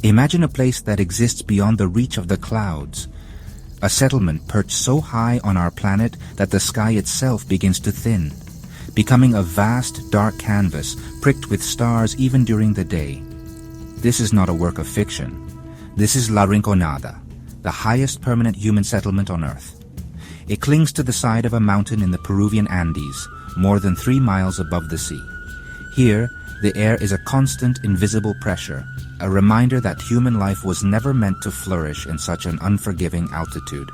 Imagine a place that exists beyond the reach of the clouds. A settlement perched so high on our planet that the sky itself begins to thin, becoming a vast, dark canvas pricked with stars even during the day. This is not a work of fiction. This is La Rinconada, the highest permanent human settlement on Earth. It clings to the side of a mountain in the Peruvian Andes, more than 3 miles above the sea. Here, the air is a constant, invisible pressure, a reminder that human life was never meant to flourish in such an unforgiving altitude,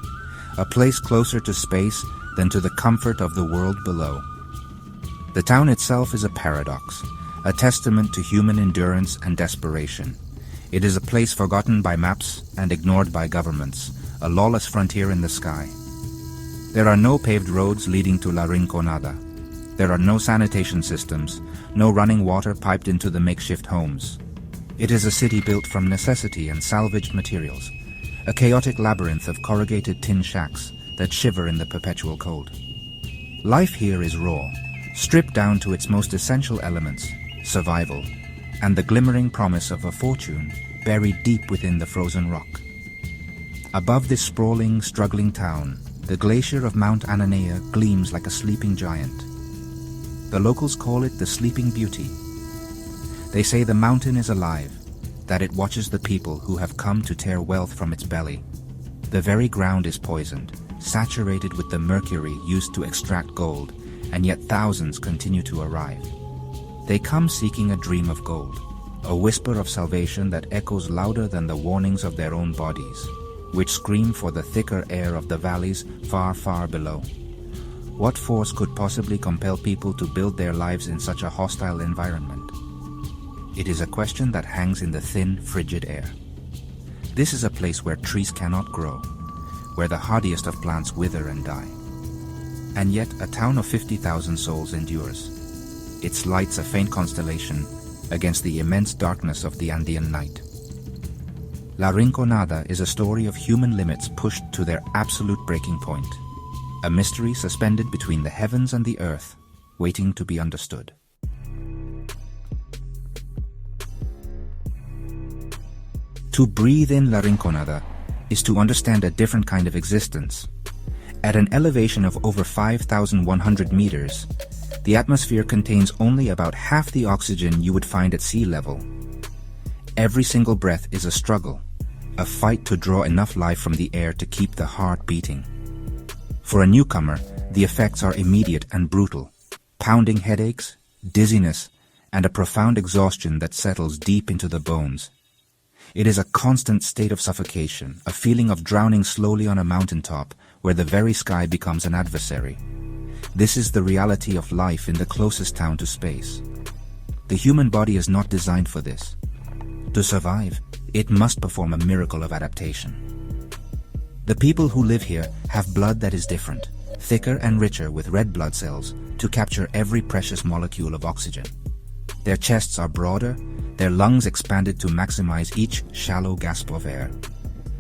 a place closer to space than to the comfort of the world below. The town itself is a paradox, a testament to human endurance and desperation. It is a place forgotten by maps and ignored by governments, a lawless frontier in the sky. There are no paved roads leading to La Rinconada. There are no sanitation systems, no running water piped into the makeshift homes. It is a city built from necessity and salvaged materials, a chaotic labyrinth of corrugated tin shacks that shiver in the perpetual cold. Life here is raw, stripped down to its most essential elements, survival, and the glimmering promise of a fortune buried deep within the frozen rock. Above this sprawling, struggling town, the glacier of Mount Ananea gleams like a sleeping giant. The locals call it the Sleeping Beauty. They say the mountain is alive, that it watches the people who have come to tear wealth from its belly. The very ground is poisoned, saturated with the mercury used to extract gold, and yet thousands continue to arrive. They come seeking a dream of gold, a whisper of salvation that echoes louder than the warnings of their own bodies, which scream for the thicker air of the valleys far, far below. What force could possibly compel people to build their lives in such a hostile environment? It is a question that hangs in the thin, frigid air. This is a place where trees cannot grow, where the hardiest of plants wither and die. And yet a town of 50,000 souls endures, its lights a faint constellation against the immense darkness of the Andean night. La Rinconada is a story of human limits pushed to their absolute breaking point, a mystery suspended between the heavens and the earth, waiting to be understood. To breathe in La Rinconada is to understand a different kind of existence. At an elevation of over 5,100 meters, the atmosphere contains only about half the oxygen you would find at sea level. Every single breath is a struggle, a fight to draw enough life from the air to keep the heart beating. For a newcomer, the effects are immediate and brutal, pounding headaches, dizziness, and a profound exhaustion that settles deep into the bones. It is a constant state of suffocation, a feeling of drowning slowly on a mountaintop where the very sky becomes an adversary. This is the reality of life in the closest town to space. The human body is not designed for this. To survive, it must perform a miracle of adaptation. The people who live here have blood that is different, thicker and richer with red blood cells to capture every precious molecule of oxygen. Their chests are broader, their lungs expanded to maximize each shallow gasp of air.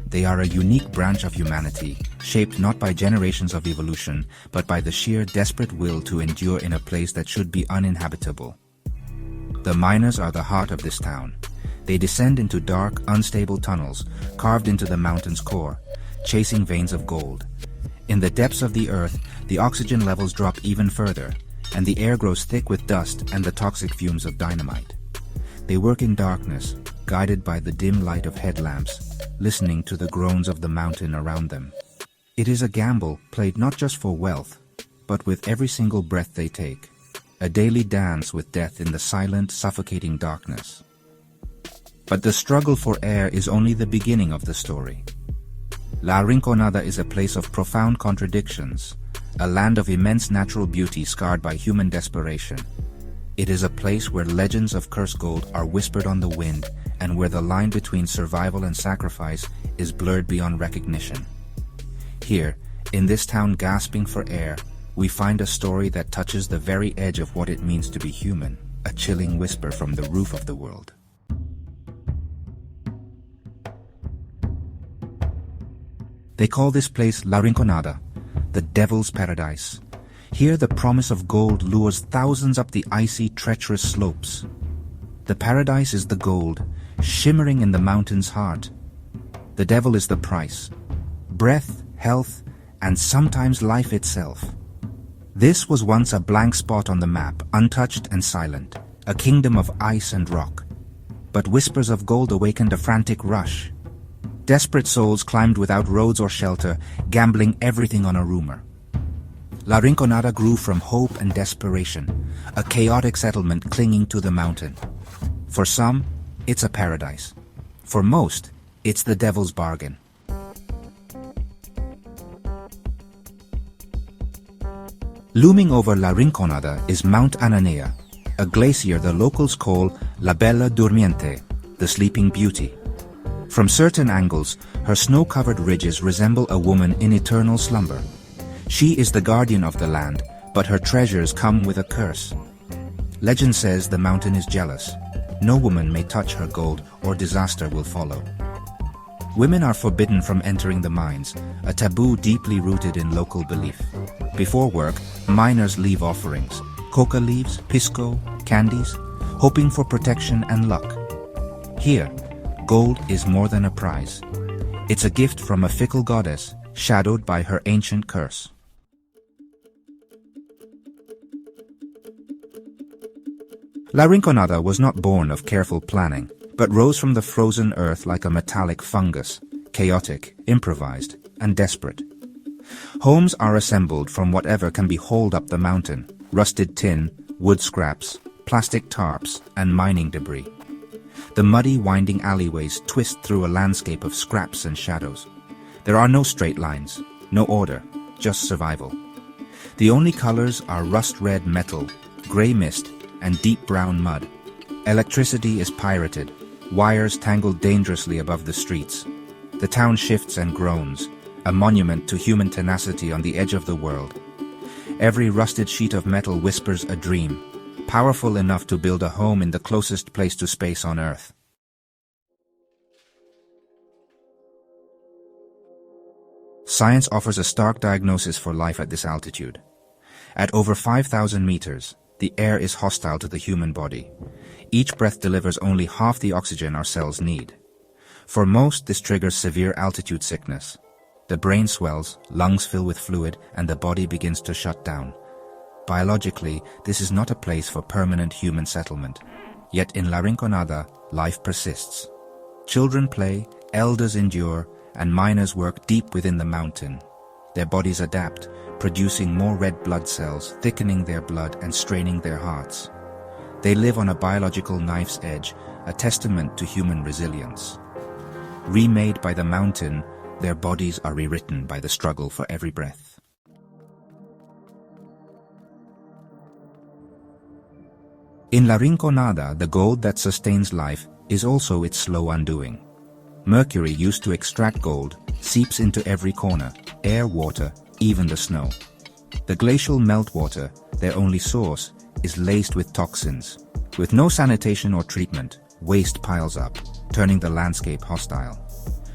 They are a unique branch of humanity, shaped not by generations of evolution, but by the sheer desperate will to endure in a place that should be uninhabitable. The miners are the heart of this town. They descend into dark, unstable tunnels, carved into the mountain's core, chasing veins of gold. In the depths of the earth, the oxygen levels drop even further, and the air grows thick with dust and the toxic fumes of dynamite. They work in darkness, guided by the dim light of headlamps, listening to the groans of the mountain around them. It is a gamble played not just for wealth, but with every single breath they take, a daily dance with death in the silent, suffocating darkness. But the struggle for air is only the beginning of the story. La Rinconada is a place of profound contradictions, a land of immense natural beauty scarred by human desperation. It is a place where legends of cursed gold are whispered on the wind and where the line between survival and sacrifice is blurred beyond recognition. Here, in this town gasping for air, we find a story that touches the very edge of what it means to be human, a chilling whisper from the roof of the world. They call this place La Rinconada, the devil's paradise. Here the promise of gold lures thousands up the icy, treacherous slopes. The The paradise is the gold, shimmering in the mountain's heart. The devil is the price. Breath, health, and sometimes life itself. This was once a blank spot on the map, untouched and silent, a kingdom of ice and rock. But whispers of gold awakened a frantic rush. Desperate souls climbed without roads or shelter, gambling everything on a rumor. La Rinconada grew from hope and desperation, a chaotic settlement clinging to the mountain. For some, it's a paradise. For most, it's the devil's bargain. Looming over La Rinconada is Mount Ananea, a glacier the locals call La Bella Durmiente, the Sleeping Beauty. From certain angles, her snow-covered ridges resemble a woman in eternal slumber. She is the guardian of the land, but her treasures come with a curse. Legend says the mountain is jealous. No woman may touch her gold or disaster will follow. Women are forbidden from entering the mines, a taboo deeply rooted in local belief. Before work, miners leave offerings, coca leaves, pisco, candies, hoping for protection and luck. Here, gold is more than a prize. It's a gift from a fickle goddess, shadowed by her ancient curse. La Rinconada was not born of careful planning, but rose from the frozen earth like a metallic fungus, chaotic, improvised, and desperate. Homes are assembled from whatever can be hauled up the mountain: rusted tin, wood scraps, plastic tarps, and mining debris. The muddy, winding alleyways twist through a landscape of scraps and shadows. There are no straight lines, no order, just survival. The only colors are rust-red metal, gray mist, and deep brown mud. Electricity is pirated, wires tangled dangerously above the streets. The town shifts and groans, a monument to human tenacity on the edge of the world. Every rusted sheet of metal whispers a dream, powerful enough to build a home in the closest place to space on Earth. Science offers a stark diagnosis for life at this altitude. At over 5,000 meters, the air is hostile to the human body. Each breath delivers only half the oxygen our cells need. For most, this triggers severe altitude sickness. The brain swells, lungs fill with fluid, and the body begins to shut down. Biologically, this is not a place for permanent human settlement. Yet in La Rinconada, life persists. Children play, elders endure, and miners work deep within the mountain. Their bodies adapt, producing more red blood cells, thickening their blood and straining their hearts. They live on a biological knife's edge, a testament to human resilience. Remade by the mountain, their bodies are rewritten by the struggle for every breath. In La Rinconada, the gold that sustains life is also its slow undoing. Mercury used to extract gold seeps into every corner, air, water, even the snow. The glacial meltwater, their only source, is laced with toxins. With no sanitation or treatment, waste piles up, turning the landscape hostile.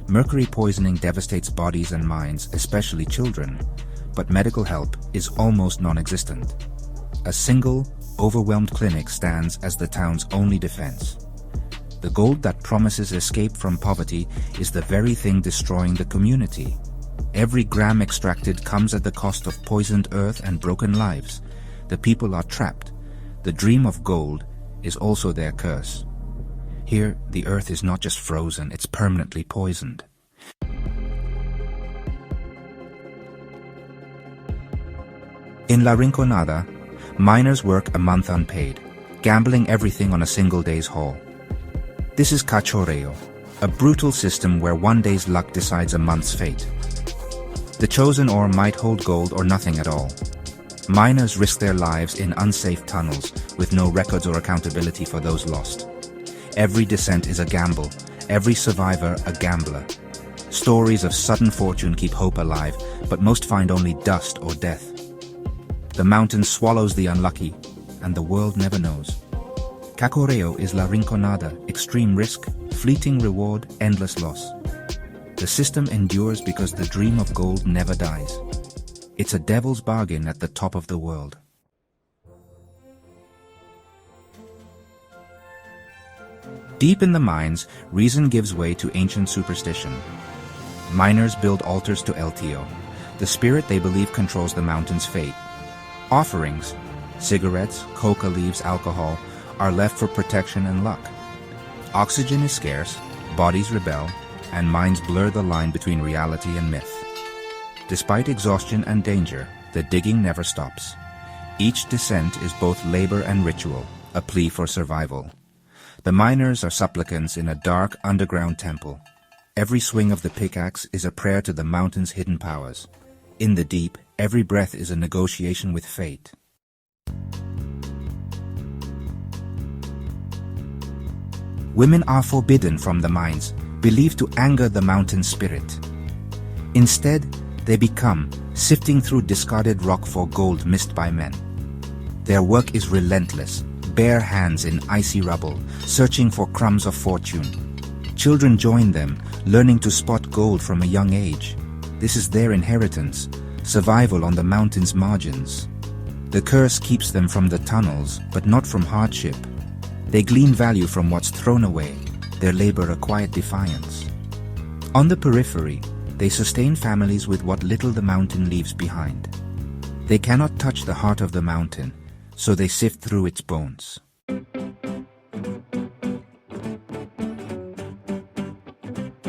Mercury poisoning devastates bodies and minds, especially children, but medical help is almost non-existent. A single, overwhelmed clinic stands as the town's only defense. The gold that promises escape from poverty is the very thing destroying the community. Every gram extracted comes at the cost of poisoned earth and broken lives. The people are trapped. The dream of gold is also their curse. Here, the earth is not just frozen, it's permanently poisoned. In La Rinconada, miners work a month unpaid, gambling everything on a single day's haul. This is Cachorreo, a brutal system where one day's luck decides a month's fate. The chosen ore might hold gold or nothing at all. Miners risk their lives in unsafe tunnels with no records or accountability for those lost. Every descent is a gamble, every survivor a gambler. Stories of sudden fortune keep hope alive, but most find only dust or death. The mountain swallows the unlucky, and the world never knows. Cachorreo is La Rinconada, extreme risk, fleeting reward, endless loss. The system endures because the dream of gold never dies. It's a devil's bargain at the top of the world. Deep in the mines, reason gives way to ancient superstition. Miners build altars to LTO, the spirit they believe controls the mountain's fate. Offerings, cigarettes, coca leaves, alcohol, are left for protection and luck. Oxygen is scarce, bodies rebel, and minds blur the line between reality and myth. Despite exhaustion and danger, the digging never stops. Each descent is both labor and ritual, a plea for survival. The miners are supplicants in a dark underground temple. Every swing of the pickaxe is a prayer to the mountain's hidden powers. In the deep, every breath is a negotiation with fate. Women are forbidden from the mines, believed to anger the mountain spirit. Instead, they become, sifting through discarded rock for gold missed by men. Their work is relentless, bare hands in icy rubble, searching for crumbs of fortune. Children join them, learning to spot gold from a young age. This is their inheritance, survival on the mountain's margins. The curse keeps them from the tunnels, but not from hardship. They glean value from what's thrown away, their labor a quiet defiance. On the periphery, they sustain families with what little the mountain leaves behind. They cannot touch the heart of the mountain, so they sift through its bones.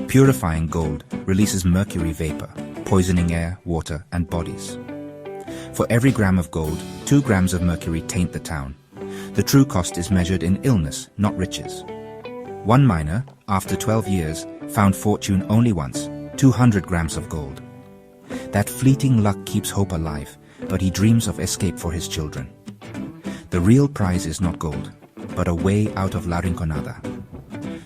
Purifying gold releases mercury vapor, poisoning air, water, and bodies. For every gram of gold, 2 grams of mercury taint the town. The true cost is measured in illness, not riches. One miner, after 12 years, found fortune only once, 200 grams of gold. That fleeting luck keeps hope alive, but he dreams of escape for his children. The real prize is not gold, but a way out of La Rinconada.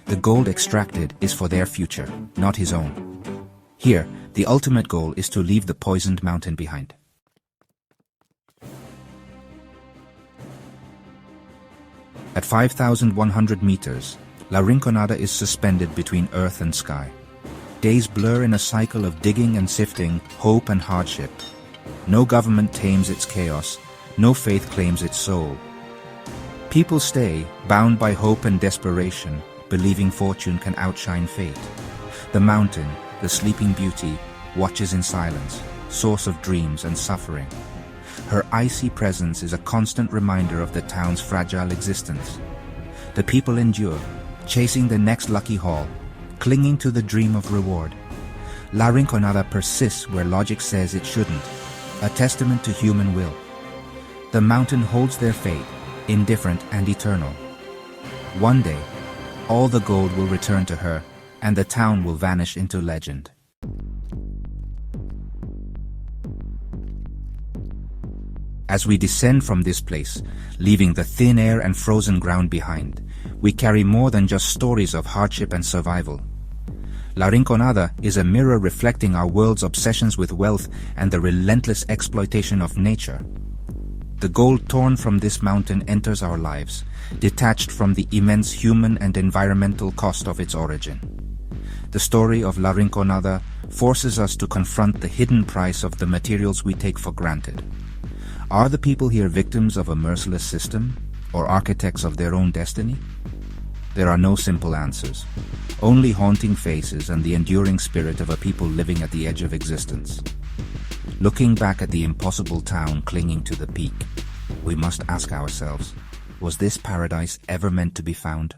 The gold extracted is for their future, not his own. Here, the ultimate goal is to leave the poisoned mountain behind. At 5,100 meters, La Rinconada is suspended between earth and sky. Days blur in a cycle of digging and sifting, hope and hardship. No government tames its chaos, no faith claims its soul. People stay, bound by hope and desperation, believing fortune can outshine fate. The mountain, the sleeping beauty, watches in silence, source of dreams and suffering. Her icy presence is a constant reminder of the town's fragile existence. The people endure, chasing the next lucky haul, clinging to the dream of reward. La Rinconada persists where logic says it shouldn't, a testament to human will. The mountain holds their fate, indifferent and eternal. One day, all the gold will return to her, and the town will vanish into legend. As we descend from this place, leaving the thin air and frozen ground behind, we carry more than just stories of hardship and survival. La Rinconada is a mirror reflecting our world's obsessions with wealth and the relentless exploitation of nature. The gold torn from this mountain enters our lives, detached from the immense human and environmental cost of its origin. The story of La Rinconada forces us to confront the hidden price of the materials we take for granted. Are the people here victims of a merciless system, or architects of their own destiny? There are no simple answers, only haunting faces and the enduring spirit of a people living at the edge of existence. Looking back at the impossible town clinging to the peak, we must ask ourselves, was this paradise ever meant to be found?